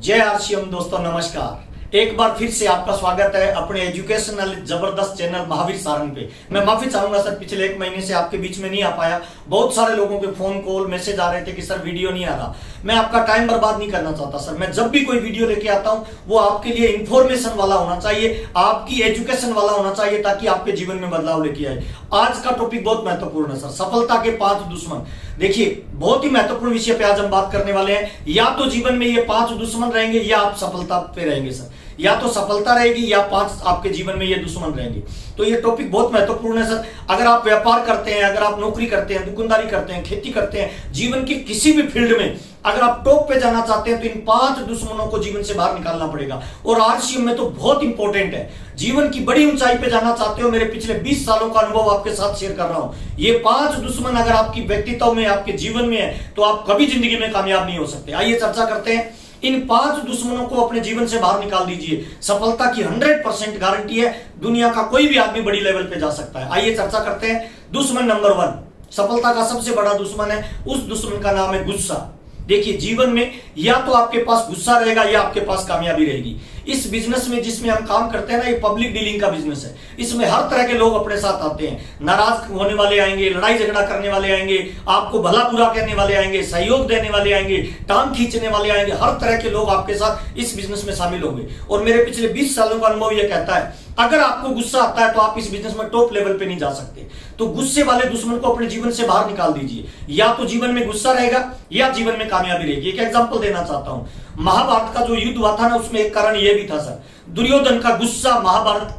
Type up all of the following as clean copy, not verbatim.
जय आरसीएम दोस्तों, नमस्कार। एक बार फिर से आपका स्वागत है अपने एजुकेशनल जबरदस्त चैनल महावीर सारंग पे। मैं माफी चाहूंगा सर, पिछले एक महीने से आपके बीच में नहीं आ पाया। बहुत सारे लोगों के फोन कॉल मैसेज आ रहे थे कि सर वीडियो नहीं आ रहा। मैं आपका टाइम बर्बाद नहीं करना चाहता सर। मैं जब भी कोई वीडियो लेके आता हूं वो आपके लिए इंफॉर्मेशन वाला होना चाहिए, आपकी एजुकेशन वाला होना चाहिए, ताकि आपके जीवन में बदलाव लेके आए। आज का टॉपिक बहुत महत्वपूर्ण है सर, सफलता के 5 दुश्मन। देखिए, बहुत ही महत्वपूर्ण विषय पे आज हम बात करने वाले हैं। या तो जीवन में ये 5 दुश्मन रहेंगे या आप सफलता पे रहेंगे सर। या तो सफलता रहेगी या 5 आपके जीवन में ये दुश्मन रहेंगे। तो ये टॉपिक बहुत महत्वपूर्ण है सर। अगर आप व्यापार करते हैं, अगर आप नौकरी करते हैं, दुकानदारी करते हैं, खेती करते हैं, जीवन की किसी भी फील्ड में अगर आप टॉप पे जाना चाहते हैं तो इन 5 दुश्मनों को जीवन से बाहर निकालना पड़ेगा। और आरसीएम में तो बहुत इंपॉर्टेंट है। जीवन की बड़ी ऊंचाई पे जाना चाहते हो, मेरे पिछले 20 सालों का अनुभव आपके साथ शेयर कर रहा हूं। ये 5 दुश्मन अगर आपकी व्यक्तित्व में, आपके जीवन में है तो आप कभी जिंदगी में कामयाब नहीं हो सकते। आइए चर्चा करते हैं। इन 5 दुश्मनों को अपने जीवन से बाहर निकाल दीजिए। सफलता की 100% गारंटी है। दुनिया का कोई भी आदमी बड़ी लेवल पे जा सकता है। आइए चर्चा करते हैं। दुश्मन नंबर 1, सफलता का सबसे बड़ा दुश्मन है। उस दुश्मन का नाम है गुस्सा। देखिए, जीवन में या तो आपके पास गुस्सा रहेगा या आपके पास कामयाबी रहेगी। इस बिजनेस में जिसमें हम काम करते हैं ना, ये पब्लिक डीलिंग का बिजनेस है। इसमें हर तरह के लोग अपने साथ आते हैं। नाराज होने वाले आएंगे, लड़ाई झगड़ा करने वाले आएंगे, आपको भला बुरा कहने वाले आएंगे, सहयोग देने वाले आएंगे, टांग खींचने वाले आएंगे। हर तरह के लोग आपके साथ इस बिजनेस में शामिल होंगे। और मेरे पिछले 20 सालों का अनुभव यह कहता है, अगर आपको गुस्सा आता है तो आप इस बिजनेस में टॉप लेवल पे नहीं जा सकते। तो गुस्से वाले दुश्मन को अपने जीवन से बाहर निकाल दीजिए। या तो जीवन में गुस्सा रहेगा या जीवन में कामयाबी रहेगी। एक एग्जांपल देना चाहता हूं। महाभारत का जो युद्ध हुआ था ना, उसमें एक कारण यह भी था सर, दुर्योधन का गुस्सा महाभारत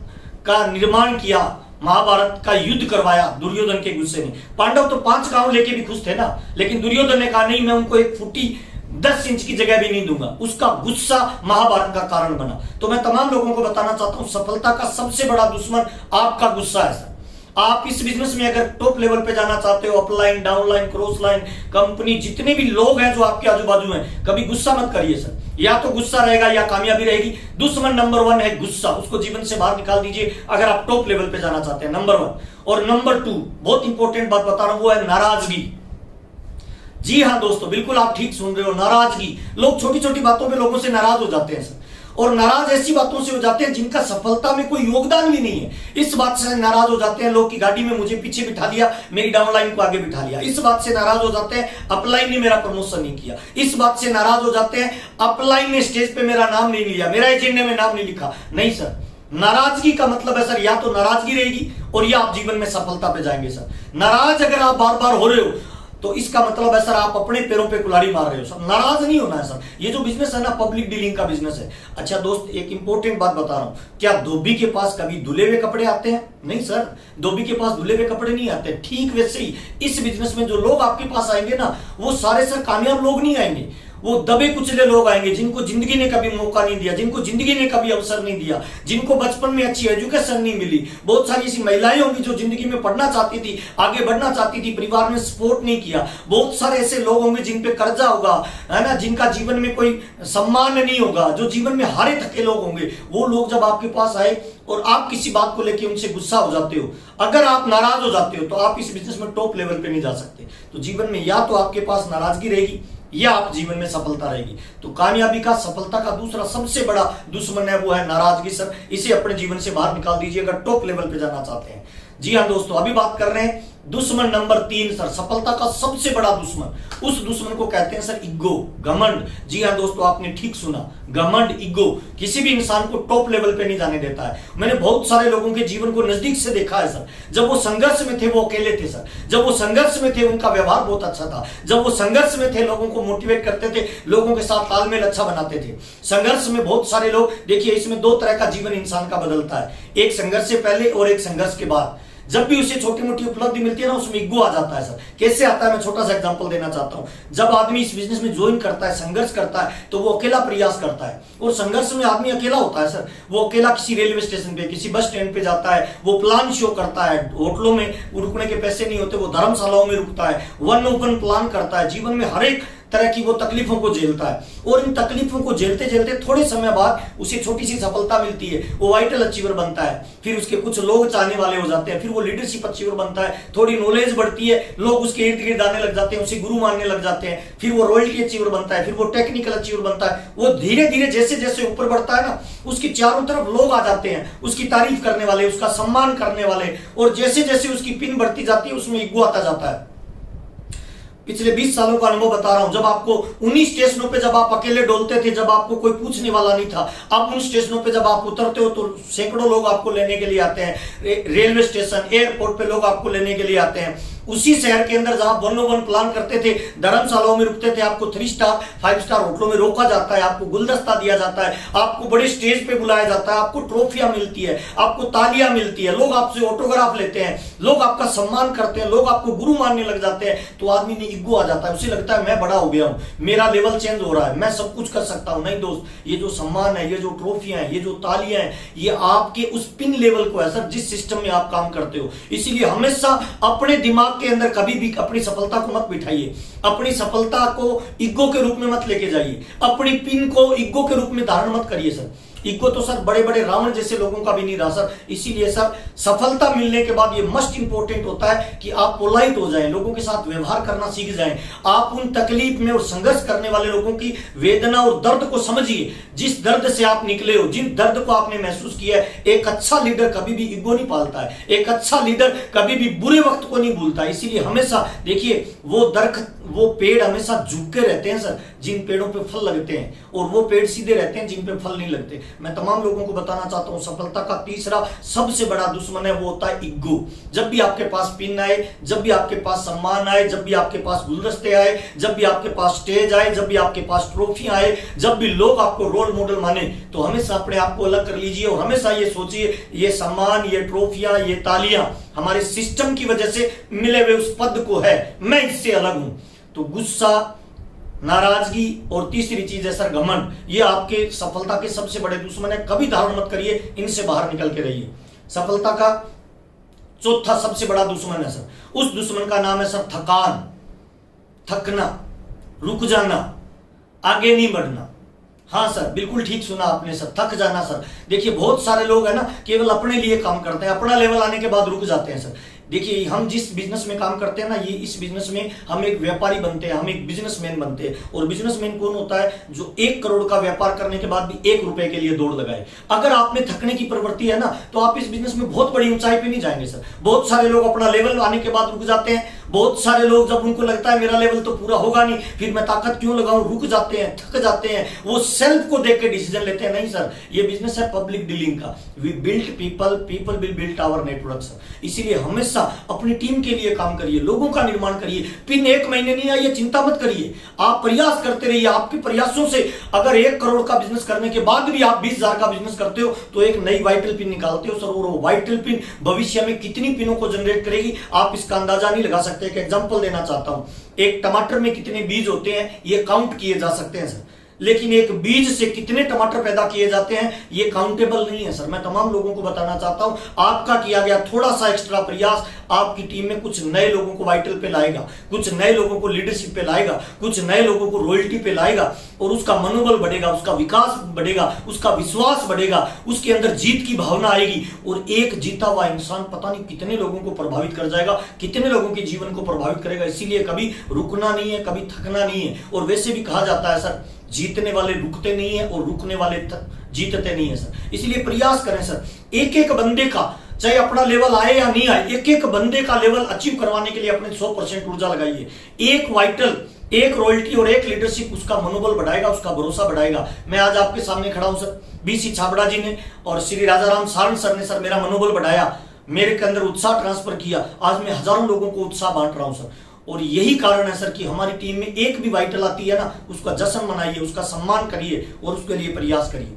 का निर्माण किया, महाभारत का युद्ध करवाया दुर्योधन के गुस्से ने। पांडव तो 5 गांव लेके भी खुश थे ना, लेकिन दुर्योधन ने कहा नहीं, मैं उनको 1 फुटी 10 इंच की जगह भी नहीं दूंगा। उसका गुस्सा महाभारत का कारण बना। तो मैं तमाम लोगों को बताना चाहता हूं, सफलता का सबसे बड़ा दुश्मन आपका गुस्सा है सर। आप इस बिजनेस में अगर टॉप लेवल पे जाना चाहते हो, upline, downline, cross line, company, जितने भी लोग हैं जो आपके आजू बाजू हैं, कभी गुस्सा मत करिए सर। या तो गुस्सा रहेगा या कामयाबी रहेगी। दुश्मन नंबर 1 है गुस्सा। उसको जीवन से बाहर निकाल दीजिए अगर आप टॉप लेवल पे जाना चाहते हैं, नंबर 1। और नंबर 2, बहुत इंपॉर्टेंट बात बता रहा हूं, वो है नाराजगी। जी हां दोस्तों, बिल्कुल आप ठीक सुन रहे हो, नाराजगी। लोग छोटी छोटी बातों पे लोगों से नाराज हो जाते हैं सर। और नाराज ऐसी बातों से हो जाते हैं जिनका सफलता में कोई योगदान भी नहीं है। इस बात से नाराज हो जाते हैं लोग की गाड़ी में मुझे पीछे बिठा लिया, मेरी डाउनलाइन को आगे बिठा लिया। इस बात से नाराज हो जाते हैं अपलाइन ने मेरा प्रमोशन नहीं किया। इस बात से नाराज हो जाते हैं अपलाइन ने स्टेज पे मेरा नाम नहीं लिया, मेरा एजेंडे में नाम नहीं लिखा। नहीं सर, नाराजगी का मतलब है सर, या तो नाराजगी रहेगी और या आप जीवन में सफलता पे जाएंगे सर। नाराज अगर आप बार बार हो रहे हो तो इसका मतलब है सर, आप अपने पैरों पे कुल्हाड़ी मार रहे हो सर। नाराज नहीं होना है सर। ये जो बिजनेस है ना, पब्लिक डीलिंग का बिजनेस है। अच्छा दोस्त, एक इंपॉर्टेंट बात बता रहा हूं, क्या धोबी के पास कभी धुले हुए कपड़े आते हैं? नहीं सर, धोबी के पास धुले हुए कपड़े नहीं आते। ठीक वैसे ही इस बिजनेस में जो लोग आपके पास आएंगे ना, वो सारे सर कामयाब लोग नहीं आएंगे। वो दबे कुचले लोग आएंगे, जिनको जिंदगी ने कभी मौका नहीं दिया, जिनको जिंदगी ने कभी अवसर नहीं दिया, जिनको बचपन में अच्छी एजुकेशन नहीं मिली। बहुत सारी ऐसी महिलाएं होंगी जो जिंदगी में पढ़ना चाहती थी, आगे बढ़ना चाहती थी, परिवार ने सपोर्ट नहीं किया। बहुत सारे ऐसे लोग होंगे जिन पे कर्जा होगा, है ना, जिनका जीवन में कोई सम्मान नहीं होगा, जो जीवन में हारे थके लोग होंगे। वो लोग जब आपके पास आए और आप किसी बात को लेकर उनसे गुस्सा हो जाते हो, अगर आप नाराज हो जाते हो, तो आप इस बिजनेस में टॉप लेवल पे नहीं जा सकते। तो जीवन में या तो आपके पास नाराजगी रहेगी या आप जीवन में सफलता रहेगी। तो कामयाबी का, सफलता का दूसरा सबसे बड़ा दुश्मन है, वो है नाराजगी सर। इसे अपने जीवन से बाहर निकाल दीजिए अगर टॉप लेवल पे जाना चाहते हैं। जी हाँ दोस्तों, अभी बात कर रहे हैं दुश्मन नंबर 3 सर, सफलता का सबसे बड़ा दुश्मन। उस दुश्मन को कहते हैं सर ईगो, घमंड। जी हाँ दोस्तों, आपने ठीक सुना, घमंड, ईगो किसी भी इंसान को टॉप लेवल पे नहीं जाने देता है। मैंने बहुत सारे लोगों के जीवन को नजदीक से देखा है सर। जब वो संघर्ष में थे वो अकेले थे सर। जब वो संघर्ष में थे उनका व्यवहार बहुत अच्छा था। जब वो संघर्ष में थे लोगों को मोटिवेट करते थे, लोगों के साथ तालमेल अच्छा बनाते थे। संघर्ष में बहुत सारे लोग, देखिए इसमें 2 तरह का जीवन इंसान का बदलता है, एक संघर्ष से पहले और एक संघर्ष के बाद। जब भी उसे छोटी मोटी उपलब्धि मिलती है ना, उसमें ईगो आ जाता है सर। कैसे आता है, मैं छोटा सा एग्जांपल देना चाहता हूं। जब आदमी इस बिजनेस में ज्वाइन करता है, संघर्ष करता है, तो वो अकेला प्रयास करता है। और संघर्ष में आदमी अकेला होता है सर। वो अकेला किसी रेलवे स्टेशन पे, किसी बस स्टैंड पे जाता है, वो प्लान शो करता है, होटलों में रुकने के पैसे नहीं होते, वो धर्मशालाओं में रुकता है, 1 on 1 प्लान करता है। जीवन में हर एक तरह की वो तकलीफों को झेलता है, और इन तकलीफों को झेलते झेलते थोड़े समय बाद उसे छोटी सी सफलता मिलती है, वो वाइटल अचीवर बनता है, फिर उसके कुछ लोग चाहने वाले हो जाते हैं, फिर वो लीडरशिप अचीवर बनता है, थोड़ी नॉलेज बढ़ती है, लोग उसके इर्द गिर्द आने लग जाते हैं, उसे गुरु मानने लग जाते हैं, फिर वो रॉयल्टी अचीवर बनता है, फिर वो टेक्निकल अचीवर बनता है। वो धीरे धीरे जैसे जैसे ऊपर बढ़ता है ना, उसके चारों तरफ लोग आ जाते हैं, उसकी तारीफ करने वाले, उसका सम्मान करने वाले, और जैसे जैसे उसकी पिन बढ़ती जाती है उसमें ईगो आता जाता है। पिछले 20 सालों का अनुभव बता रहा हूं, जब आपको उन्हीं स्टेशनों पे जब आप अकेले डोलते थे, जब आपको कोई पूछने वाला नहीं था, आप उन स्टेशनों पे जब आप उतरते हो तो सैकड़ों लोग आपको लेने के लिए आते हैं, रेलवे स्टेशन, एयरपोर्ट पे लोग आपको लेने के लिए आते हैं। उसी शहर के अंदर जहां 101 प्लान करते थे, धर्मशालाओं में रुकते थे, आपको 3 स्टार 5 स्टार होटलों में रोका जाता है, आपको गुलदस्ता दिया जाता है, आपको बड़े स्टेज पे बुलाया जाता है, आपको ट्रॉफियां मिलती है, आपको तालियां मिलती है, लोग आपसे ऑटोग्राफ लेते हैं, लोग आपका सम्मान करते हैं, लोग आपको गुरु मानने लग जाते हैं, तो आदमी में ईगो आ जाता है, उसे लगता है मैं बड़ा हो गया हूं, मेरा लेवल चेंज हो रहा है, मैं सब कुछ कर सकता हूं। नहीं दोस्त, ये जो सम्मान है, ये जो ट्रॉफियां हैं, ये जो तालियां हैं, ये आपके उस पिन लेवल को है सर, जिस सिस्टम में आप काम करते हो। इसीलिए हमेशा अपने दिमाग के अंदर कभी भी अपनी सफलता को मत बिठाइए, अपनी सफलता को ईगो के रूप में मत लेके जाइए, अपनी पिन को ईगो के रूप में धारण मत करिए सर। ईगो तो सर बड़े बड़े रावण जैसे लोगों का भी नहीं रहा सर। इसीलिए सर सफलता मिलने के बाद ये मस्ट इंपॉर्टेंट होता है कि आप पोलाइट हो जाएं, लोगों के साथ व्यवहार करना सीख जाएं, आप उन तकलीफ में और संघर्ष करने वाले लोगों की वेदना और दर्द को समझिए, जिस दर्द से आप निकले हो, जिन दर्द को आपने महसूस किया है। एक अच्छा लीडर कभी भी ईगो नहीं पालता है, एक अच्छा लीडर कभी भी बुरे वक्त को नहीं भूलता। इसीलिए हमेशा देखिए, वो पेड़ हमेशा झुक के रहते हैं सर जिन पेड़ों पे फल लगते हैं, और वो पेड़ सीधे रहते हैं जिन पे फल नहीं लगते। मैं तमाम लोगों को बताना चाहता हूं, सफलता का तीसरा सबसे बड़ा दुश्मन है, वो होता है ईगो। जब भी आपके पास पिन आए, जब भी आपके पास सम्मान आए, जब भी आपके पास गुलदस्ते आए, जब भी आपके पास स्टेज आए, जब भी आपके पास ट्रॉफी आए, जब भी लोग आपको रोल मॉडल माने, तो हमेशा अपने आप को अलग कर लीजिए और हमेशा ये सोचिए, ये सम्मान, ये ट्रॉफियां, ये तालियां हमारे सिस्टम की वजह से मिले हुए उस पद को है, मैं इससे अलग हूं। तो गुस्सा, नाराजगी और तीसरी चीज है सर घमंड, ये आपके सफलता के सबसे बड़े दुश्मन है। कभी धारण मत करिए, इनसे बाहर निकल के रहिए। सफलता का चौथा सबसे बड़ा दुश्मन है सर, उस दुश्मन का नाम है सर थकान, थकना, रुक जाना, आगे नहीं बढ़ना। हाँ सर, बिल्कुल ठीक सुना आपने सर, थक जाना सर। देखिए बहुत सारे लोग है ना, केवल अपने लिए काम करते हैं, अपना लेवल आने के बाद रुक जाते हैं सर। देखिए हम जिस बिजनेस में काम करते हैं ना, ये इस बिजनेस में हम एक व्यापारी बनते हैं, हम एक बिजनेसमैन बनते हैं। और बिजनेसमैन कौन होता है? जो 1 करोड़ का व्यापार करने के बाद भी 1 रुपए के लिए दौड़ लगाए। अगर आप में थकने की प्रवृत्ति है ना, तो आप इस बिजनेस में बहुत बड़ी ऊंचाई पे नहीं जाएंगे सर। बहुत सारे लोग अपना लेवल आने के बाद रुक जाते हैं, बहुत सारे लोग जब उनको लगता है मेरा लेवल तो पूरा होगा नहीं, फिर मैं ताकत क्यों लगाऊं, रुक जाते हैं, थक जाते हैं। वो सेल्फ को देख के डिसीजन लेते हैं। नहीं सर, ये बिजनेस है पब्लिक डीलिंग का। We build people, people will build our network sir. इसीलिए हमेशा अपनी टीम के लिए काम करिए, लोगों का निर्माण करिए। पिन 1 महीने नहीं आई, चिंता मत करिए, आप प्रयास करते रहिए। आपके प्रयासों से अगर 1 करोड़ का बिजनेस करने के बाद भी आप 20,000 का बिजनेस करते हो, तो एक नई वाइटल पिन निकालते हो सर। और वो वाइटल पिन भविष्य में कितनी पिनों को जनरेट करेगी, आप इसका अंदाजा नहीं लगा सकते। एक एग्जांपल देना चाहता हूं, एक टमाटर में कितने बीज होते हैं ये काउंट किए जा सकते हैं सर, लेकिन एक बीज से कितने टमाटर पैदा किए जाते हैं ये काउंटेबल नहीं है सर। मैं तमाम लोगों को बताना चाहता हूं, आपका किया गया थोड़ा सा एक्स्ट्रा प्रयास आपकी टीम में कुछ नए लोगों को वाइटल पे लाएगा, कुछ नए लोगों को लीडरशिप पे लाएगा, कुछ नए लोगों को रॉयल्टी पे लाएगा, और उसका मनोबल बढ़ेगा, उसका विकास बढ़ेगा, उसका विश्वास बढ़ेगा, उसके अंदर जीत की भावना आएगी। और एक जीता हुआ इंसान पता नहीं कितने लोगों को प्रभावित कर जाएगा, कितने लोगों के जीवन को प्रभावित करेगा। इसीलिए कभी रुकना नहीं है, कभी थकना नहीं है। और वैसे भी कहा जाता है सर, जीतने वाले रुकते नहीं है और रुकने वाले जीतते नहीं है सर। इसलिए प्रयास करें सर, एक एक बंदे का, चाहे अपना लेवल आए या नहीं आए, एक एक बंदे का लेवल अचीव करवाने के लिए अपने 100% ऊर्जा लगाइए। एक वाइटल, एक रॉयल्टी और एक लीडरशिप उसका मनोबल बढ़ाएगा, उसका भरोसा बढ़ाएगा। मैं आज आपके सामने खड़ा हूं सर, बीसी छाबड़ा जी ने और श्री राजाराम सारंग सर ने सर मेरा मनोबल बढ़ाया, मेरे के अंदर उत्साह ट्रांसफर किया। आज मैं हजारों लोगों को उत्साह बांट रहा हूं सर। और यही कारण है सर कि हमारी टीम में एक भी वाइटल आती है ना, उसका जश्न मनाइए, उसका सम्मान करिए और उसके लिए प्रयास करिए।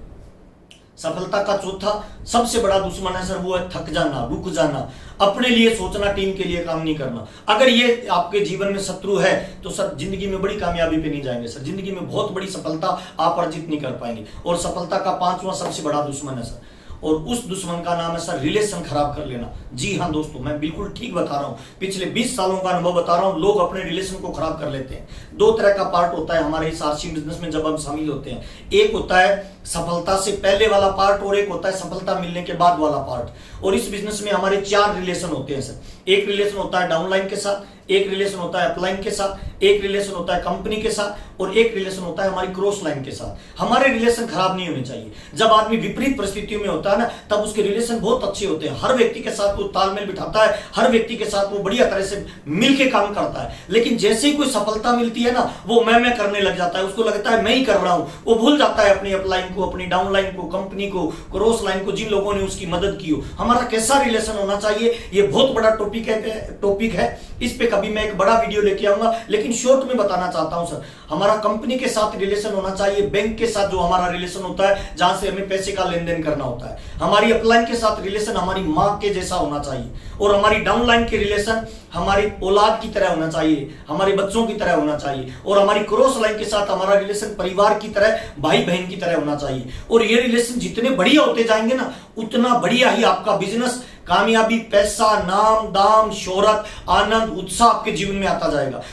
सफलता का चौथा सबसे बड़ा दुश्मन है सर, वो है थक जाना, रुक जाना, अपने लिए सोचना, टीम के लिए काम नहीं करना। अगर ये आपके जीवन में शत्रु है तो सर जिंदगी में बड़ी कामयाबी पे नहीं जाएंगे सर, जिंदगी में बहुत बड़ी सफलता आप अर्जित नहीं कर पाएंगे। और सफलता का 5वां सबसे बड़ा दुश्मन है सर, और उस दुश्मन का नाम है सर रिलेशन खराब कर लेना। जी हाँ दोस्तों, मैं बिल्कुल ठीक बता रहा हूं, पिछले 20 सालों का अनुभव बता रहा हूं। लोग अपने रिलेशन को खराब कर लेते हैं। दो तरह का पार्ट होता है हमारे इस आरसी बिजनेस में जब हम शामिल होते हैं। एक होता है सफलता से पहले वाला पार्ट और एक होता है सफलता मिलने के बाद वाला पार्ट। और इस बिजनेस में हमारे 4 रिलेशन होते हैं सर। एक रिलेशन होता है डाउनलाइन के साथ, एक रिलेशन होता है अपलाइन के साथ, एक रिलेशन होता है कंपनी के साथ और एक रिलेशन होता है हमारी क्रॉस लाइन के साथ। हमारे रिलेशन खराब नहीं होने चाहिए। जब आदमी विपरीत परिस्थितियों में होता है ना, तब उसके रिलेशन बहुत अच्छे होते हैं। हर व्यक्ति के साथ वो तालमेल बिठाता है, हर व्यक्ति के साथ वो बढ़िया तरह से मिलके काम करता है। लेकिन जैसे ही कोई सफलता मिलती है ना, वो मैं करने लग जाता है। उसको लगता है मैं ही कर रहा हूं। वो भूल जाता है अपनी अपलाइन को, अपनी डाउनलाइन को, कंपनी को, क्रॉस लाइन को, जिन लोगों ने उसकी मदद की हो। हमारा कैसा रिलेशन होना चाहिए, ये बहुत बड़ा टॉपिक है। इस पे कभी मैं एक बड़ा वीडियो लेके आऊंगा, लेकिन शॉर्ट में बताना चाहता हूं सर। हमारा कंपनी के साथ रिलेशन होना चाहिए, बैंक के साथ जो हमारा रिलेशन होता है, जहां से हमें पैसे का लेन देन करना होता है। हमारी अपलाइन के साथ रिलेशन हमारी मां के जैसा होना चाहिए और हमारी डाउनलाइन के रिलेशन हमारी औलाद की तरह होना चाहिए, हमारे बच्चों की तरह होना चाहिए। और हमारी क्रॉस लाइन के साथ हमारा रिलेशन परिवार की तरह, भाई बहन की तरह होना चाहिए। और ये रिलेशन जितने बढ़िया होते जाएंगे ना, उतना बढ़िया ही आपका बिजनेस, कामयाबी, पैसा, नाम, दाम, शोहरत, आनंद, उत्साह आपके जीवन में आता जाएगा।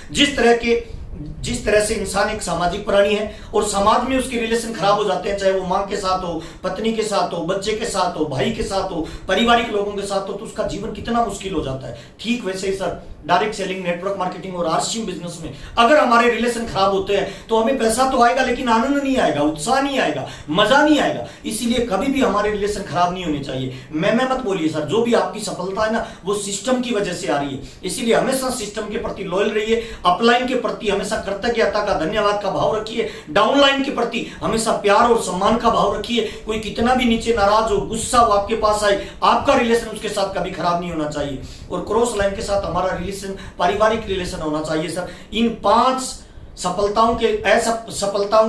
जिस तरह से इंसान एक सामाजिक प्राणी है और समाज में उसके रिलेशन खराब हो जाते हैं, चाहे वो मां के साथ हो, पत्नी के साथ हो, बच्चे के साथ हो, भाई के साथ हो, पारिवारिक लोगों के साथ हो, तो उसका जीवन कितना मुश्किल हो जाता है। ठीक वैसे ही sir direct selling, network marketing और आरसीएम बिजनेस में अगर हमारे रिलेशन खराब होते हैं तो हमें पैसा तो आएगा लेकिन आनंद नहीं आएगा, उत्साह नहीं आएगा, मजा नहीं आएगा। इसीलिए कभी भी हमारे रिलेशन खराब नहीं होने चाहिए। मैं मत बोलिए सर, जो भी आपकी सफलता है ना, वो सिस्टम की वजह से आ रही है। इसीलिए हमेशा सिस्टम के प्रति लॉयल रहिए, अपलाइन के प्रति हमेशा कृतज्ञता का, धन्यवाद का भाव रखिए, डाउनलाइन के प्रति हमेशा प्यार और सम्मान का भाव रखिए। कोई कितना भी नीचे नाराज हो, गुस्सा हो आपके पास आए, आपका रिलेशन उसके साथ कभी खराब नहीं होना चाहिए। और क्रॉस लाइन के साथ हमारा रिलेशन पारिवारिक रिलेशन होना चाहिए सर। इन 5 सफलताओं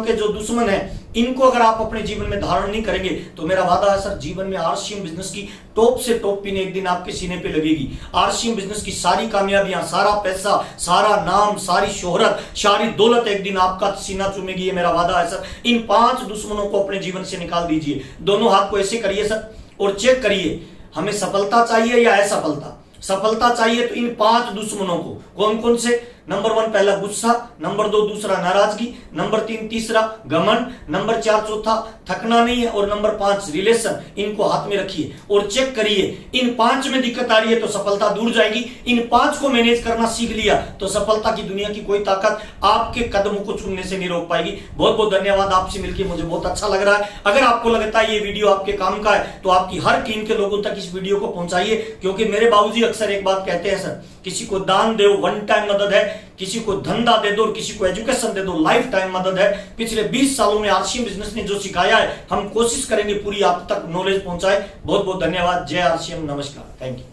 के जो दुश्मन हैं, इनको अगर आप अपने जीवन में धारण नहीं करेंगे तो मेरा वादा है सर, जीवन में आरसीएम बिजनेस की टॉप से टॉप पिन एक दिन आपके सीने पे लगेगी। आरसीएम बिजनेस की सारी कामयाबियां, सारा पैसा, सारा नाम, सारी शोहरत, सारी दौलत एक दिन आपका सीना चूमेगी, ये मेरा वादा है सर। इन 5 दुश्मनों को अपने जीवन से निकाल दीजिए। दोनों हाथ को ऐसे करिए सर और चेक करिए, हमें सफलता चाहिए या असफलता। सफलता चाहिए तो इन 5 दुश्मनों को, कौन कौन से? नंबर 1 पहला गुस्सा, नंबर 2 दूसरा नाराजगी, नंबर 3 तीसरा घमंड, नंबर 4 चौथा थकना नहीं है और नंबर 5 रिलेशन। इनको हाथ में रखिए और चेक करिए। इन 5 में दिक्कत आ रही है तो सफलता दूर जाएगी। इन 5 को मैनेज करना सीख लिया तो सफलता की दुनिया की कोई ताकत आपके कदमों को चुनने से नहीं रोक पाएगी। बहुत बहुत धन्यवाद, आपसे मिलकर मुझे बहुत अच्छा लग रहा है। अगर आपको लगता है ये वीडियो आपके काम का है तो आपकी हर टीम के लोगों तक इस वीडियो को पहुंचाइए, क्योंकि मेरे बाबूजी अक्सर एक बात कहते हैं सर, किसी को दान दो, वन टाइम मदद है, किसी को धंधा दे दो और किसी को एजुकेशन दे दो, लाइफ टाइम मदद है। पिछले 20 सालों में आरसीएम बिजनेस ने जो सिखाया है, हम कोशिश करेंगे पूरी आप तक नॉलेज पहुंचाए। बहुत बहुत धन्यवाद। जय आरसीएम, नमस्कार, थैंक यू।